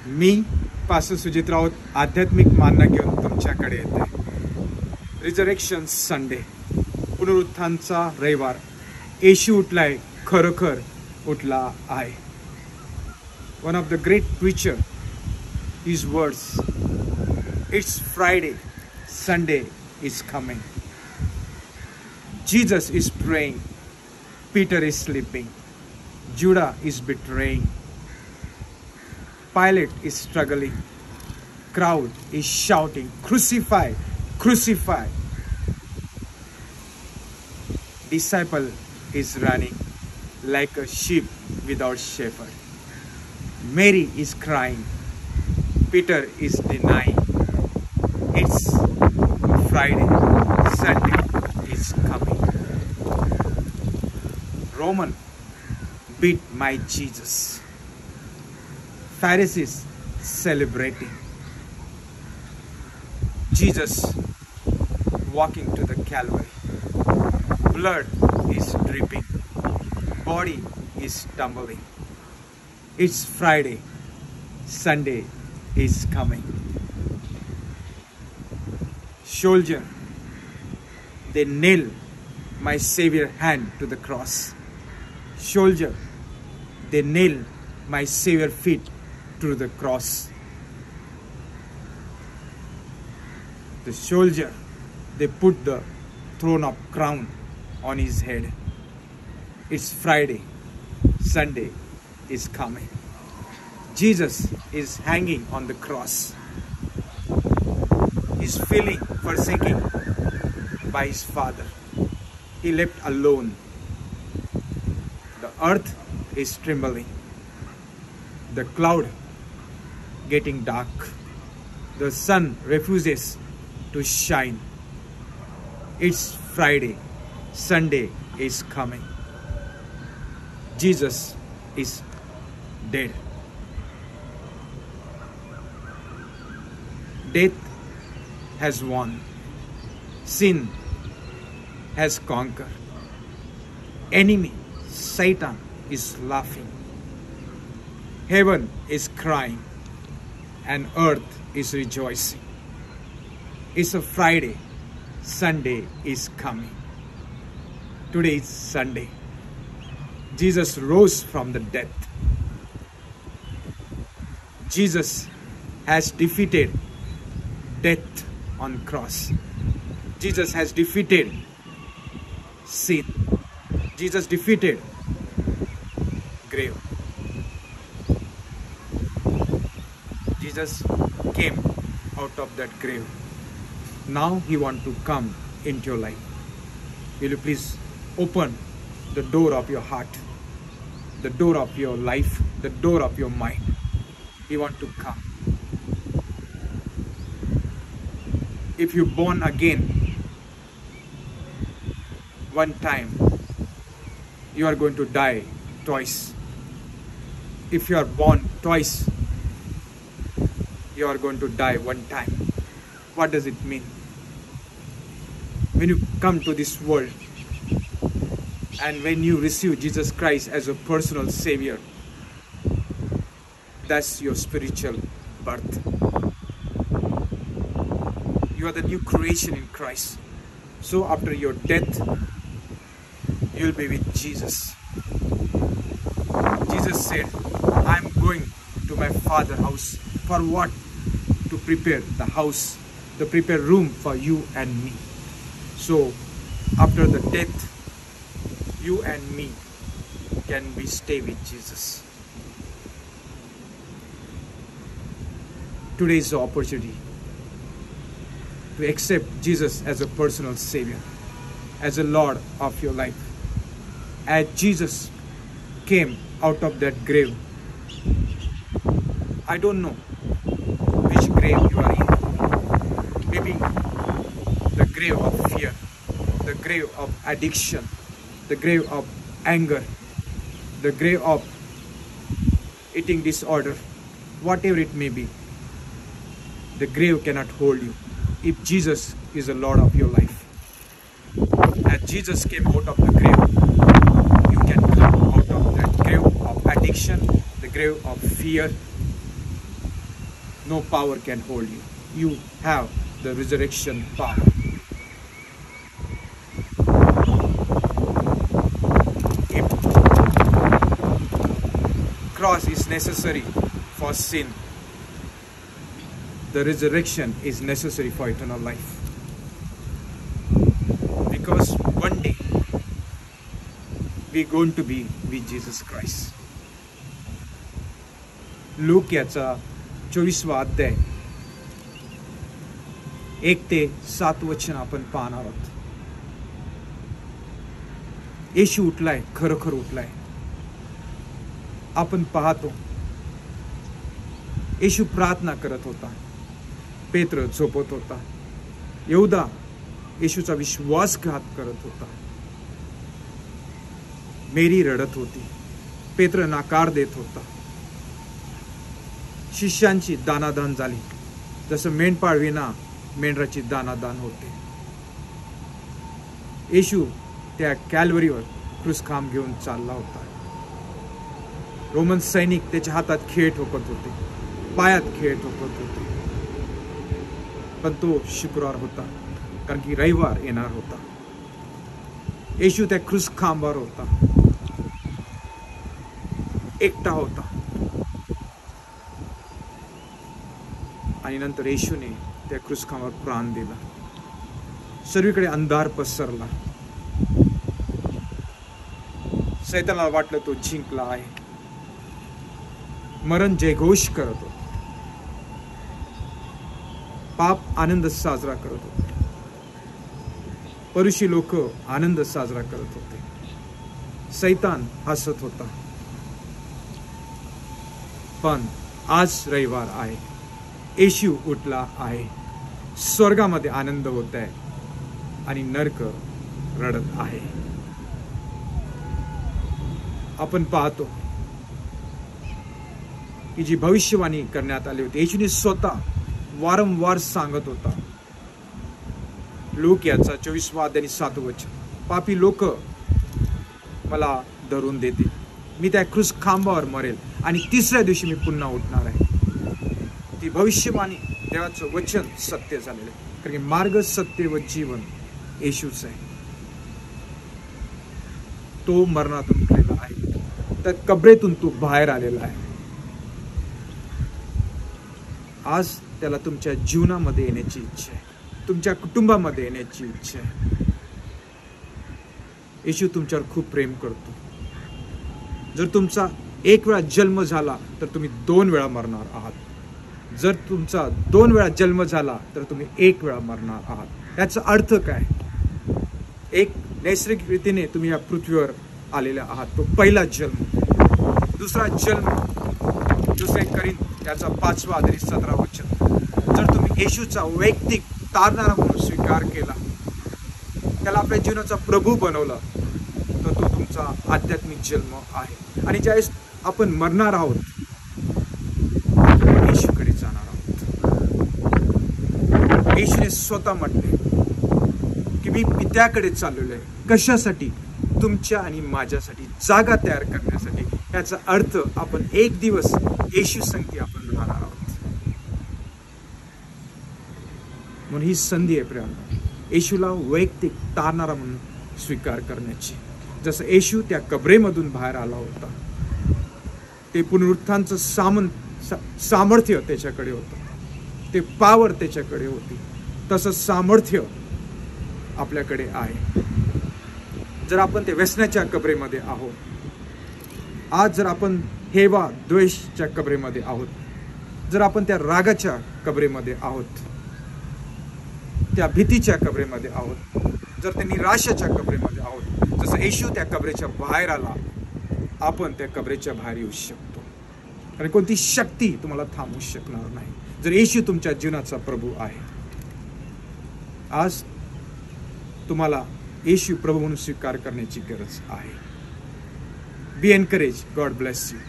मी pastor सुजित राऊत आध्यात्मिक मानना घेऊन तुमच्याकडे येते. रिझरेक्शन संडे, पुनरुत्थानचा रविवार. येशू उठलाय, खरोखर उठला आहे. One of the great preacher, his words, it's Friday, Sunday is coming. Jesus is praying, Peter is sleeping, Judah is betraying, Pilate is struggling, crowd is shouting, crucify, crucify. Disciple is running like a sheep without shepherd. Mary is crying, Peter is denying. It's Friday, Sunday is coming. Roman beat my Jesus. Pharisees celebrating. Jesus walking to the Calvary. Blood is dripping. Body is tumbling. It's Friday, Sunday is coming. Soldier, they nail my Savior hand to the cross. Soldier, they nail my Savior feet to the cross. The soldier, they put the throne of crown on his head. It's Friday, Sunday is coming. Jesus is hanging on the cross. He's feeling forsaken by his Father. He left alone. The earth is trembling. The cloud getting dark. The sun refuses to shine. It's Friday. Sunday is coming. Jesus is dead. Death has won. Sin has conquered. Enemy, Satan, is laughing. Heaven is crying and earth is rejoicing. It's a Friday. Sunday is coming. Today is Sunday. Jesus rose from the death. Jesus has defeated death on cross. Jesus has defeated sin. Jesus defeated grave. Jesus came out of that grave. Now he wants to come into your life. Will you please open the door of your heart, the door of your life, the door of your mind? He wants to come. If you're born again one time, you are going to die twice. If you are born twice, you are going to die one time. What does it mean? When you come to this world and when you receive Jesus Christ as a personal Savior, that's your spiritual birth. You are the new creation in Christ. So after your death, you will be with Jesus. Jesus said, I am going to my Father's house. For what? To prepare the house, to prepare room for you and me. So after the death, you and me can be stay with Jesus. Today is the opportunity to accept Jesus as a personal Savior, as a Lord of your life. As Jesus came out of that grave, I don't know which grave you are in. Maybe the grave of fear, the grave of addiction, the grave of anger, the grave of eating disorder, whatever it may be. The grave cannot hold you if Jesus is the Lord of your life. As Jesus came out of the grave, you can come out of that grave of addiction, the grave of fear, no power can hold you. You have the resurrection power. If cross is necessary for sin, the resurrection is necessary for eternal life. Because one day we're going to be with Jesus Christ. Look याचा 24वा अध्याय 1 ते 7 वचन आपण पाहणार आहोत. येशू उठलाय, खरोखर उठलाय. आपण पाहतो येशू प्रार्थना करत होता, पेत्र झोपत होता, यहूदा येशूचा विश्वासघात करत होता, मेरी रडत होती, पेत्र नाकार देत होता. शिष्यांची दानादान झाली, जसं मेंढपाळ विना मेंढराची दानादान होते. येशू त्या कॅल्वरीवर क्रूसखांब घेऊन चालला होता. रोमन सैनिक त्याच्या हातात खेळ ठोकत होते, पायात खेळ ठोकत होते. पण तो शुक्रवार होता, कारण की रविवार येणार होता. येशू त्या क्रूसखांबावर होता, एकटा होता. आणि नंतर येशूने त्या क्रूसखांबावर प्राण दिला. सर्वीकडे अंधार पसरला. सैतानाला वाटलं तो जिंकला आहे. मरण जयघोष करत होता. पाप आनंद साजरा करत होते. परुषी लोक आनंद साजरा करत होते. सैतान हसत होता. पण आज रविवार आहे. येशू उठला आहे. स्वर्गामध्ये आनंद होत आहे आणि नरक रडत आहे. आपण पाहतो की जी भविष्यवाणी करण्यात आली होती, येशूने स्वतः वारंवार सांगत होता. लूक याचा 24वा अध्याय 7 वचन, पापी लोक मला धरून देतील, मी त्या क्रूस खांबावर मरेल आणि तिसऱ्या दिवशी मी पुन्हा उठणार आहे. ती भविष्यवाणी, देवाचं वचन सत्य झालेलं आहे. कारण की मार्ग, सत्य व जीवन येशूच आहे. तो मरणातून उठलेला आहे, त्या कबरेतून तो बाहेर आलेला आहे. आज त्याला तुमच्या जीवनामध्ये येण्याची इच्छा आहे, तुमच्या कुटुंबामध्ये येण्याची इच्छा आहे. येशू तुमच्यावर खूप प्रेम करतो. जर तुमचा एक वेळा जन्म झाला तर तुम्ही 2 वेळा मरणार आहात. जर तुमचा 2 वेळा जन्म झाला तर तुम्ही 1 वेळा मरणार आहात. याचा अर्थ काय? एक नैसर्गिक रीतीने तुम्ही या पृथ्वीवर आलेल्या आहात, तो पहिला जन्म. दुसरा जन्म, दुसरे करीन याचा 5वा अध्याय 17 वचन, जर तुम्ही येशूचा वैयक्तिक तारणारा म्हणून स्वीकार केला, त्याला आपल्या जीवनाचा प्रभू बनवला, तर तो तुमचा आध्यात्मिक जन्म आहे. आणि ज्यावेळेस आपण मरणार आहोत, येशूकडे जाणार आहोत. येशूने स्वतः म्हटले की मी पित्याकडे चाललेलो आहे. कशासाठी? तुमच्या आणि माझ्यासाठी, जागा तयार करण्यासाठी. याचा अर्थ आपण एक दिवस येशू संगती आपण राहणार आहोत. म्हणून ही संधी आहे प्रियांनो, येशूला वैयक्तिक तारणारा म्हणून स्वीकार करण्याची. जसं येशू त्या कबरेमधून बाहेर आला होता, ते पुनरुत्थानचं सामर्थ्य त्याच्याकडे होतं, ते पावर त्याच्याकडे होती, तसं सामर्थ्य आपल्याकडे आहे. जर आपण त्या व्यसनाच्या कबरेमध्ये आहोत, आज जर आपण हेवा द्वेषच्या कबरेमध्ये आहोत, जर आपण त्या रागाच्या कबरेमध्ये आहोत, त्या भीतीच्या कबरेमध्ये आहोत, जर त्या निराशाच्या कबरेमध्ये आहोत, जसं येशू त्या कबरेच्या बाहेर आला, आपण त्या कबरेच्या बाहेर येऊ शकतो. कारण कोणती शक्ती तुम्हाला थांबवू शकणार नाही, जर येशू तुमच्या जीवनाचा प्रभू आहे. आज तुम्हाला येशू प्रभू म्हणून स्वीकार करण्याची गरज आहे. Be encourage. God bless you.